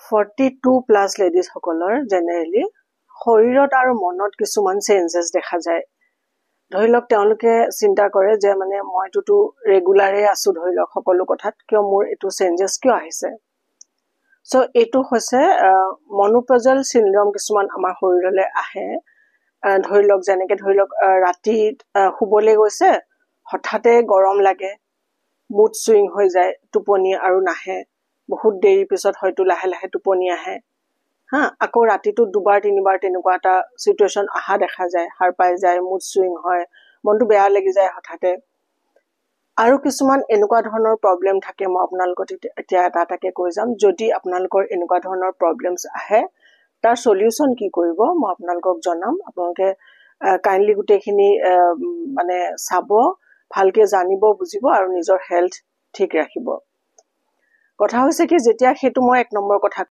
42 plus ladies সকলৰ generally শৰীৰত আৰু মনত কিছুমান চেঞ্জেছ দেখা যায় ধৰি লওক তেওঁলোকে চিন্তা কৰে যে মানে মইতো ৰেগুলাৰে আছো ধৰি লওক সকলো কথাত কিয় মোৰ এটো চেঞ্জেছ কিয় আহিছে সো এটো হৈছে মনোপজল সিনড্ৰোম কিছুমান আমাৰ শৰীৰলৈ আহে ধৰি লওক যেনেকে ধৰি লওক ৰাতি শুবলৈ গৈছে হঠাতে গৰম লাগে মুড সুইং হৈ যায় টোপনি আৰু নাহে বহুত দেৰি পিছত হয়তো লাহে লাহে টোপনি আহে হা আকৌ ৰাতিটো দুবাৰ তিনিবাৰ তেনেকুৱা এটা সিচুৱেশন আহা দেখা যায় হার পাই যায় মুড সুইং হয় মনটো বেয়া লাগি যায় হঠাতে আৰু কিছুমান এনেকুৱা ধৰণৰ প্ৰবলেম থাকে মই আপোনালোকক এতিয়া এটাকে কৈ যাম যদি আপোনালোকৰ এনেকুৱা ধৰণৰ প্ৰবলেমছ আহে তাৰ সলিউশন কি কৰিব মই আপোনালোকক জনাম আপোনালোকে কাইন্ডলি গুটেখিনি মানে চাব ভালকে জানিব বুজিব আৰু নিজৰ হেলথ ঠিক ৰাখিব কথা হৈছে কি যেতিয়া হেতু মই এক নম্বৰ কথা